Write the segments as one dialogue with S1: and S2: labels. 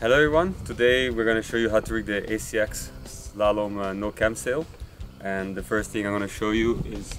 S1: Hello everyone, today we're going to show you how to rig the ACX slalom no cam sail, and the first thing I'm going to show you is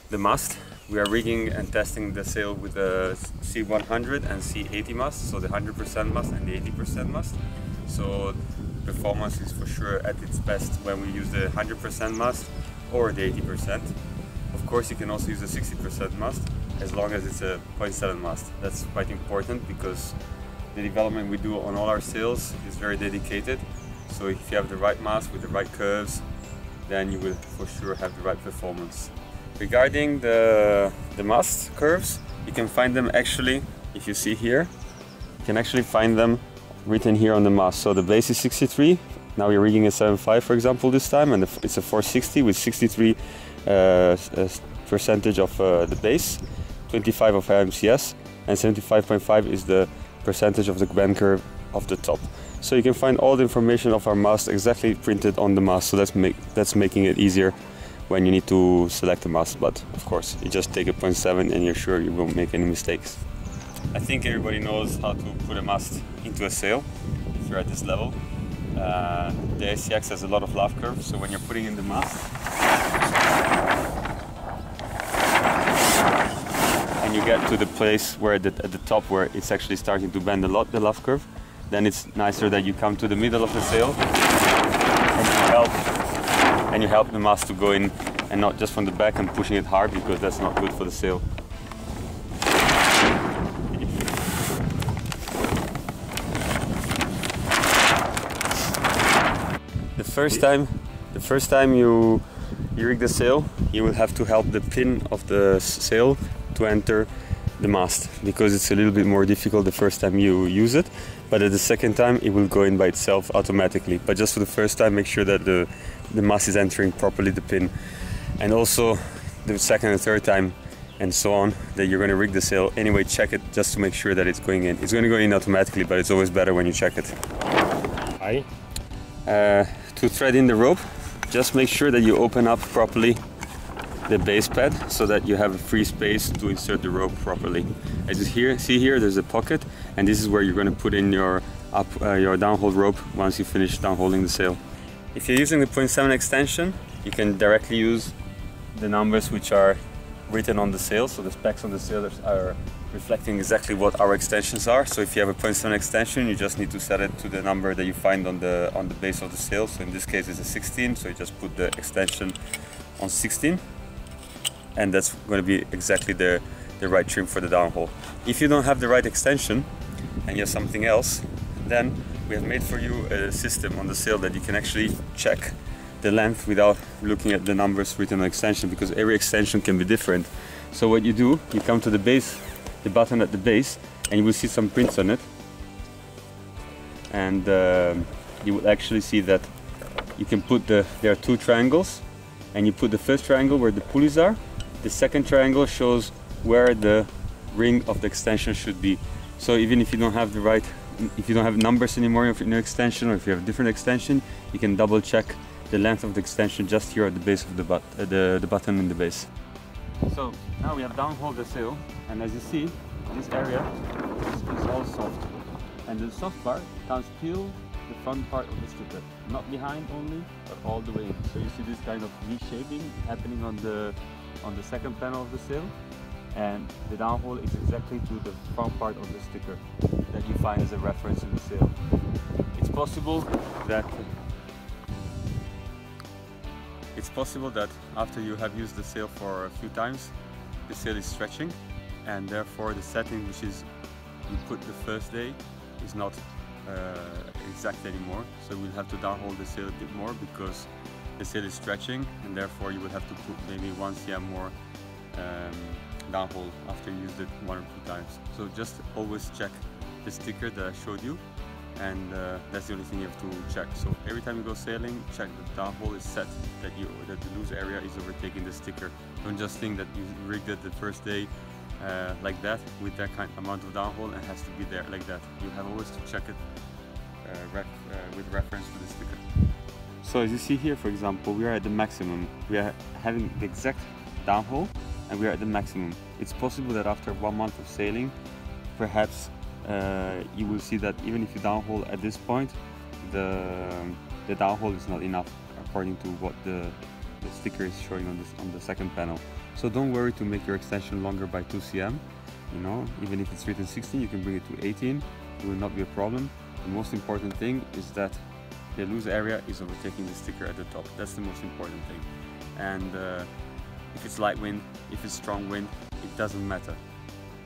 S1: the mast. We are rigging and testing the sail with the C100 and C80 mast, so the 100% mast and the 80% mast. So performance is for sure at its best when we use the 100% mast or the 80%. Of course you can also use the 60% mast as long as it's a 0.7 mast. That's quite important because the development we do on all our sails is very dedicated. So if you have the right mast with the right curves, then you will for sure have the right performance. Regarding the mast curves, you can find them actually, if you see here, you can actually find them written here on the mast. So the base is 63, now we're rigging a 7.5 for example this time, and it's a 460 with 63 percentage of the base, 25 of MCS, and 75.5 is the percentage of the bend curve of the top. So you can find all the information of our mast exactly printed on the mast, so that's making it easier when you need to select a mast. But of course you just take a 0.7 and you're sure you won't make any mistakes. I think everybody knows how to put a mast into a sail if you're at this level. The ACX has a lot of laugh curves, so when you're putting in the mast and you get to the place where at the top where it's actually starting to bend a lot, the laugh curve, then it's nicer that you come to the middle of the sail and you help the mast to go in, and not just from the back and pushing it hard, because that's not good for the sail. The first time you rig the sail, you will have to help the pin of the sail to enter the mast, because it's a little bit more difficult the first time you use it, but at the second time it will go in by itself automatically. But just for the first time, make sure that the mast is entering properly the pin, and also the second and third time and so on that you're going to rig the sail, anyway check it just to make sure that it's going in. It's going to go in automatically, but it's always better when you check it.
S2: Hi.
S1: To thread in the rope, just make sure that you open up properly the base pad so that you have a free space to insert the rope properly. As you see here, there's a pocket, and this is where you're going to put in your downhole rope once you finish downholing the sail. If you're using the 0.7 extension, you can directly use the numbers which are written on the sail, so the specs on the sail are reflecting exactly what our extensions are. So if you have a 0.7 extension, you just need to set it to the number that you find on the base of the sail. So in this case it's a 16, so you just put the extension on 16, and that's going to be exactly the right trim for the downhole. If you don't have the right extension and you have something else, then we have made for you a system on the sail that you can actually check the length without looking at the numbers written on extension, because every extension can be different. So what you do, you come to the base, the button at the base, and you will see some prints on it, and you will actually see that you can put there are two triangles, and you put the first triangle where the pulleys are. The second triangle shows where the ring of the extension should be. So even if you don't have if you don't have numbers anymore in your extension, or if you have a different extension, you can double check the length of the extension just here at the base of the button in the base. So now we have downhauled the sail, and as you see, this area is all soft, and the soft part comes till the front part of the sticker, not behind only, but all the way in. So you see this kind of V-shaping happening on the second panel of the sail, and the downhole is exactly to the front part of the sticker that you find as a reference in the sail. It's possible that after you have used the sail for a few times, the sail is stretching, and therefore the setting which is you put the first day is not exact anymore. So we'll have to downhole the sail a bit more because the sail is stretching, and therefore you will have to put maybe 1 cm more downhole after you used it 1 or 2 times. So just always check the sticker that I showed you, and that's the only thing you have to check. So every time you go sailing, check the downhole is set, that the loose area is overtaking the sticker. Don't just think that you rigged it the first day like that with that kind of amount of downhole and it has to be there like that. You have always to check it with reference to the sticker. So as you see here, for example, we are at the maximum. We are having the exact downhole and we are at the maximum. It's possible that after 1 month of sailing, perhaps you will see that even if you downhole at this point, the downhole is not enough according to what the sticker is showing on the second panel. So don't worry to make your extension longer by 2 cm. You know, even if it's written 16, you can bring it to 18. It will not be a problem. The most important thing is that the loose area is overtaking the sticker at the top. That's the most important thing. And if it's light wind, if it's strong wind, it doesn't matter.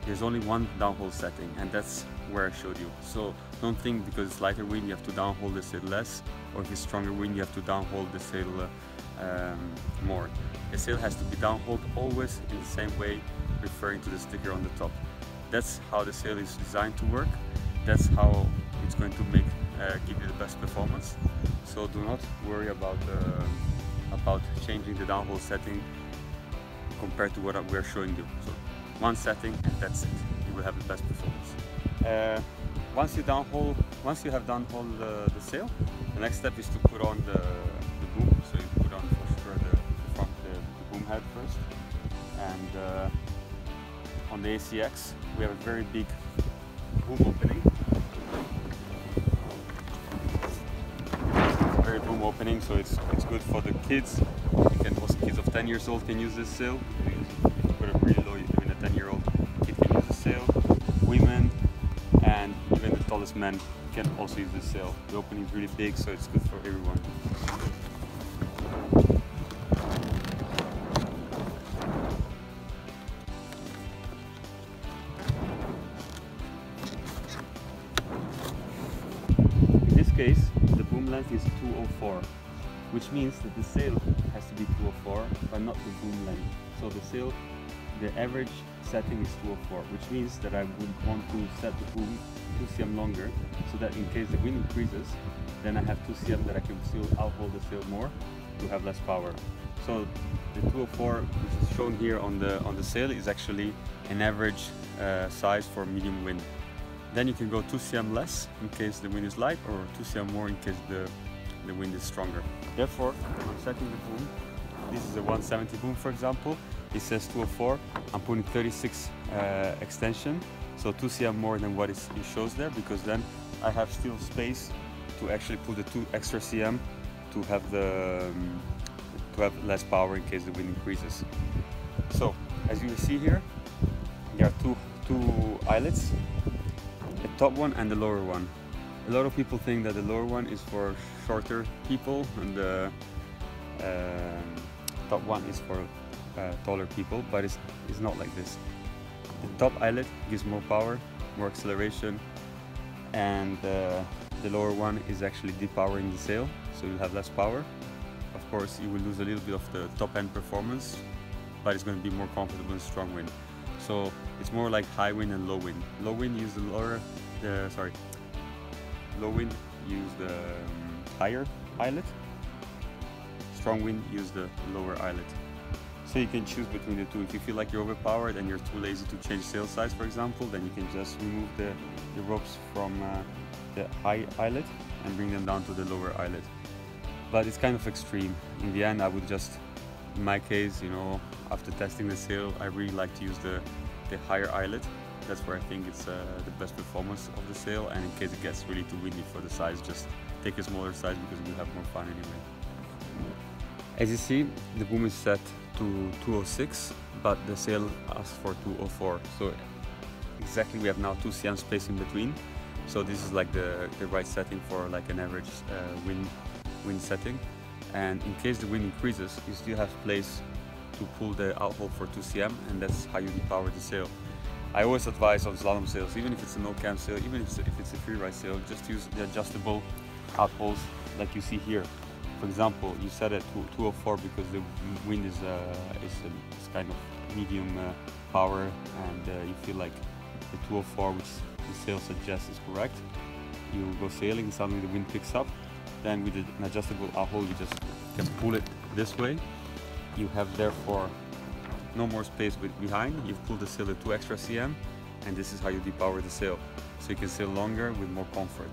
S1: There's only one downhole setting, and that's where I showed you. So don't think because it's lighter wind you have to downhole the sail less, or if it's stronger wind you have to downhole the sail more. The sail has to be downholed always in the same way, referring to the sticker on the top. That's how the sail is designed to work. That's how it's going to give you the best performance. So do not worry about changing the downhole setting compared to what we're showing you. So one setting and that's it. You will have the best performance. Once you have downholed the sail, the next step is to put on the boom. So you put on for sure the boom head first. And on the ACX we have a very big boom opening. Very boom opening, so it's good for the kids. Also kids of 10 years old can use this sail. If you put it really low, even a 10-year-old kid can use the sail. Women and even the tallest men can also use this sail. The opening is really big, so it's good for everyone. In this case, the boom length is 204, which means that the sail has to be 204, but not the boom length. So the sail, the average setting is 204, which means that I would want to set the boom 2 cm longer, so that in case the wind increases, then I have 2 cm that I can still outhold the sail more to have less power. So the 204, which is shown here on the sail, is actually an average size for medium wind. Then you can go 2 cm less in case the wind is light, or 2 cm more in case the wind is stronger. Therefore, when setting the boom, this is a 170 boom for example, it says 204, I'm putting 36 extension, so 2 cm more than what it shows there, because then I have still space to actually put the 2 extra cm to have less power in case the wind increases. So as you see here, there are two eyelets, the top one and the lower one. A lot of people think that the lower one is for shorter people and the top one is for taller people, but it's not like this. The top eyelet gives more power, more acceleration, and the lower one is actually depowering the sail, so you'll have less power. Of course, you will lose a little bit of the top end performance, but it's going to be more comfortable in strong wind. So it's more like high wind and low wind. Low wind use low wind use the higher eyelet. Strong wind use the lower eyelet. So you can choose between the two. If you feel like you're overpowered and you're too lazy to change sail size, for example, then you can just remove the ropes from the high eyelet and bring them down to the lower eyelet. But it's kind of extreme. In the end, I would just, in my case, you know, after testing the sail, I really like to use the higher eyelet. That's where I think it's the best performance of the sail, and in case it gets really too windy for the size, just take a smaller size because you'll have more fun anyway. As you see, the boom is set to 206, but the sail asks for 204. So exactly we have now 2 cm space in between. So this is like the right setting for like an average wind setting. And in case the wind increases, you still have place to pull the outhold for 2 cm, and that's how you depower the sail. I always advise on slalom sails, even if it's a no-cam sail, even if it's a free-ride sail, just use the adjustable outholds like you see here. For example, you set it to 204 because the wind is kind of medium power, and you feel like the 204, which the sail suggests, is correct. You go sailing, suddenly the wind picks up. Then with an adjustable outhold, you just can pull it this way. You have therefore no more space behind. You've pulled the sail at 2 extra cm, and this is how you depower the sail. So you can sail longer with more comfort.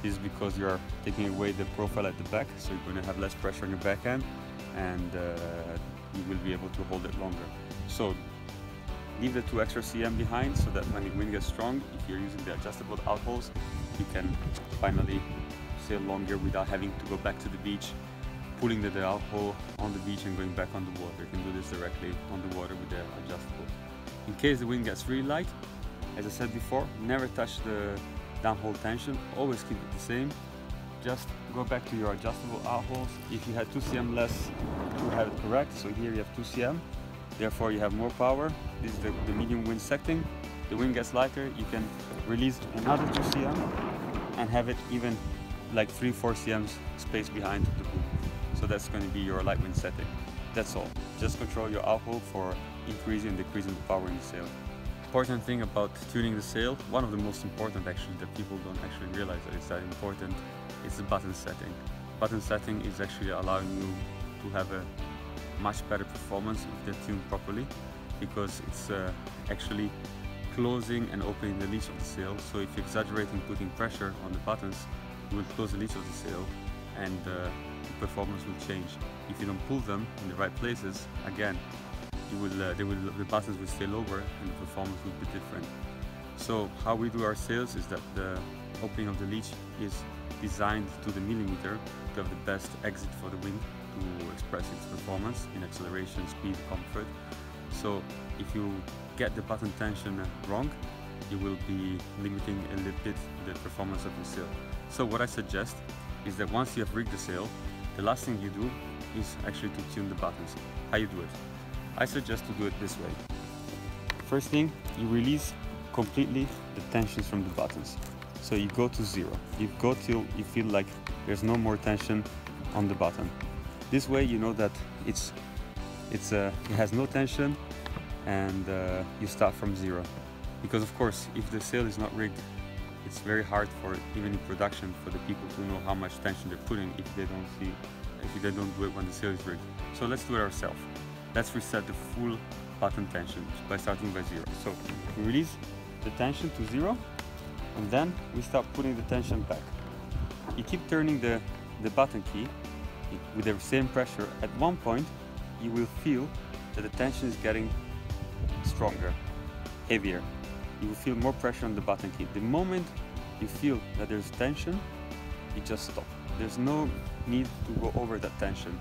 S1: This is because you are taking away the profile at the back, so you're going to have less pressure on your backhand, and you will be able to hold it longer. So leave the 2 extra cm behind so that when the wind gets strong, if you're using the adjustable outholes, you can finally sail longer without having to go back to the beach, pulling the outhole on the beach and going back on the water. You can do this directly on the water with the adjustable. In case the wind gets really light, as I said before, never touch the downhole tension, always keep it the same. Just go back to your adjustable outholes. If you had 2 cm less, you have it correct. So here you have 2 cm, therefore you have more power. This is the medium wind setting. The wind gets lighter, you can release another 2 cm and have it even like 3-4 cm space behind the boom. So that's going to be your light wind setting. That's all. Just control your outhole for increasing and decreasing the power in the sail. Important thing about tuning the sail, one of the most important actually that people don't actually realize that it's that important, is the button setting. Button setting is actually allowing you to have a much better performance if they're tuned properly, because it's actually closing and opening the leash of the sail. So if you're exaggerating putting pressure on the buttons, you will close the leash of the sail and the performance will change. If you don't pull them in the right places, again, the buttons will stay lower and the performance will be different. So how we do our sails is that the opening of the leash is designed to the millimeter to have the best exit for the wind to express its performance in acceleration, speed, comfort. So if you get the button tension wrong, you will be limiting a little bit the performance of the sail. So what I suggest is that once you have rigged the sail, the last thing you do is actually to tune the buttons. How you do it? I suggest to do it this way. First thing, you release completely the tensions from the buttons. So you go to 0. You go till you feel like there's no more tension on the button. This way you know that it has no tension, and you start from 0. Because of course, if the sail is not rigged, it's very hard for, even in production, for the people to know how much tension they're putting if they don't do it when the sail is rigged. So let's do it ourselves. Let's reset the full button tension by starting by 0. So we release the tension to 0, and then we start putting the tension back. You keep turning the button key with the same pressure. At one point, you will feel that the tension is getting stronger, heavier. You will feel more pressure on the button key. The moment you feel that there's tension, you just stop. There's no need to go over that tension.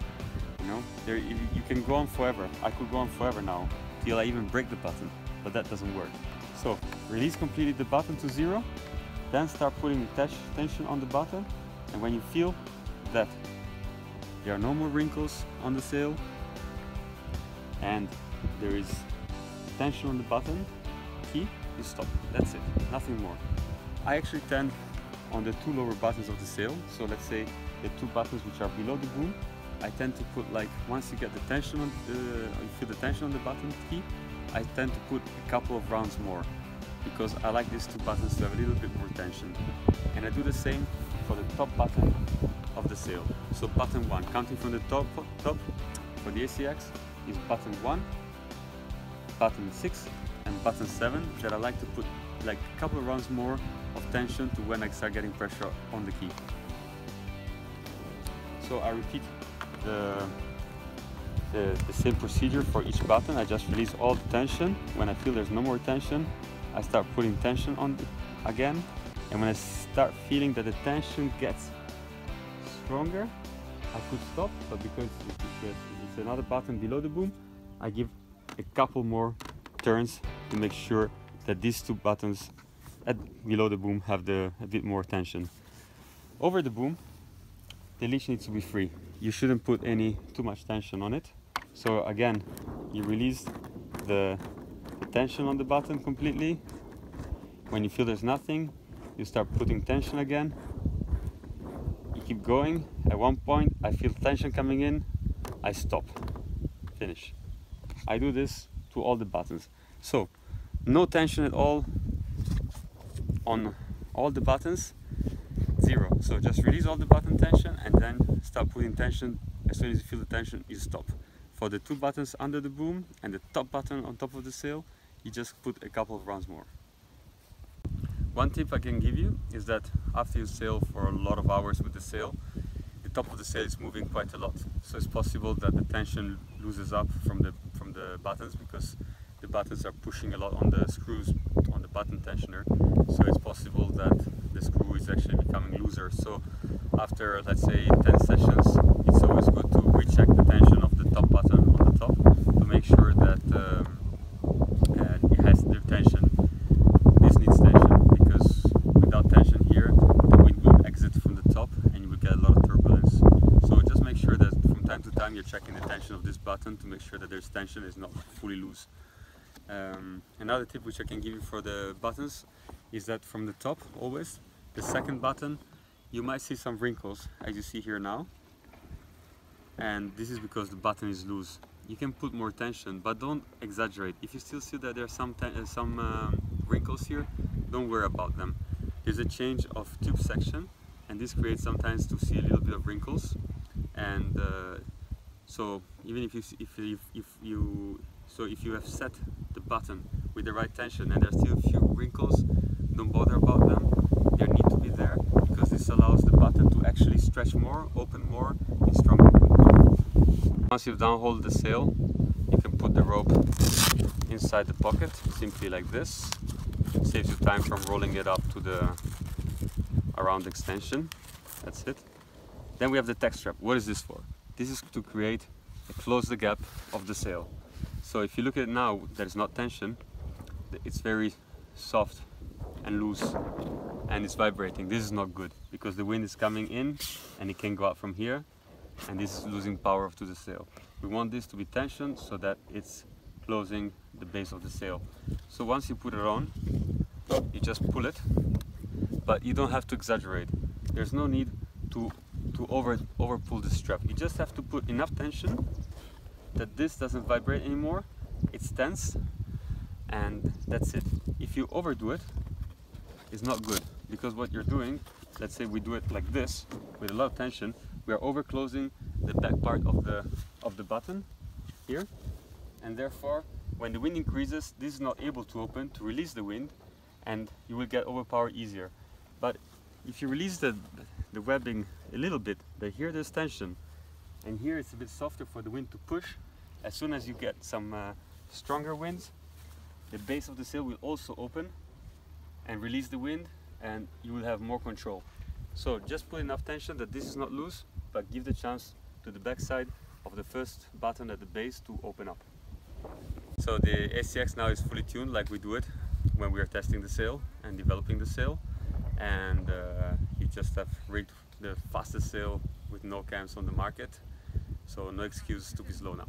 S1: You know, you can go on forever. I could go on forever now till I even break the button, but that doesn't work. So release completely the button to 0, then start putting the tension on the button, and when you feel that there are no more wrinkles on the sail and there is tension on the button key, you stop. That's it, nothing more. I actually tend on the 2 lower buttons of the sail, so let's say the 2 buttons which are below the boom, I tend to put, like, once you get the tension on you feel the tension on the button key, I tend to put a couple of rounds more, because I like these 2 buttons to have a little bit more tension. And I do the same for the top button of the sail. So button 1, counting from the top for the ACX, is button 1, button 6 and button 7, that I like to put like a couple of rounds more of tension to when I start getting pressure on the key. So I repeat the same procedure for each button. I just release all the tension. When I feel there's no more tension, I start putting tension on again, and when I start feeling that the tension gets stronger, I could stop, but because it's another button below the boom, I give a couple more turns to make sure that these 2 buttons below the boom have a bit more tension. Over the boom, the leash needs to be free. You shouldn't put too much tension on it. So again, you release the tension on the button completely. When you feel there's nothing, you start putting tension again. You keep going. At one point, I feel tension coming in, I stop. Finish. I do this to all the buttons. So, no tension at all on all the buttons, 0. So just release all the button tension and then start putting tension. As soon as you feel the tension, you stop. For the 2 buttons under the boom and the top button on top of the sail, you just put a couple of rounds more. One tip I can give you is that after you sail for a lot of hours with the sail, the top of the sail is moving quite a lot. So it's possible that the tension loses up from the buttons, because the buttons are pushing a lot on the screws, on the button tensioner, so it's possible that the screw is actually becoming looser. So after, let's say, 10 sessions, it's always good to recheck the tension of the top button on the top to make sure that it has the tension. This needs tension, because without tension here, the wind will exit from the top and you will get a lot of turbulence. So just make sure that from time to time you're checking the tension of this button to make sure that there's tension, is not fully loose. Another tip which I can give you for the buttons is that from the top, always, the second button, you might see some wrinkles, as you see here now. And this is because the button is loose. You can put more tension, but don't exaggerate. If you still see that there are some wrinkles here, don't worry about them. There's a change of tube section, and this creates sometimes to see a little bit of wrinkles. And so even if you have set the button with the right tension and there's still a few wrinkles, don't bother about them. They need to be there because this allows the button to actually stretch more, open more, and stronger. Once you've downhauled the sail, you can put the rope inside the pocket, simply like this. Saves you time from rolling it up to the around extension. That's it. Then we have the tack strap. What is this for? This is to close the gap of the sail. So if you look at it now, there's not tension. It's very soft and loose, and it's vibrating. This is not good because the wind is coming in and it can go out from here, and this is losing power to the sail. We want this to be tensioned so that it's closing the base of the sail. So once you put it on, you just pull it, but you don't have to exaggerate. There's no need to over pull the strap. You just have to put enough tension that this doesn't vibrate anymore. It's tense, and that's it. If you overdo it, it's not good, because what you're doing, let's say we do it like this with a lot of tension, we are over closing the back part of the button here, and therefore when the wind increases, this is not able to open to release the wind, and you will get overpower easier. But if you release the webbing a little bit, here there's tension, and here it's a bit softer for the wind to push. As soon as you get some stronger winds, the base of the sail will also open and release the wind, and you will have more control. So just put enough tension that this is not loose, but give the chance to the backside of the first button at the base to open up. So the ACX now is fully tuned like we do it when we are testing the sail and developing the sail, and you just have rigged the fastest sail with no cams on the market, so no excuse to be slow now.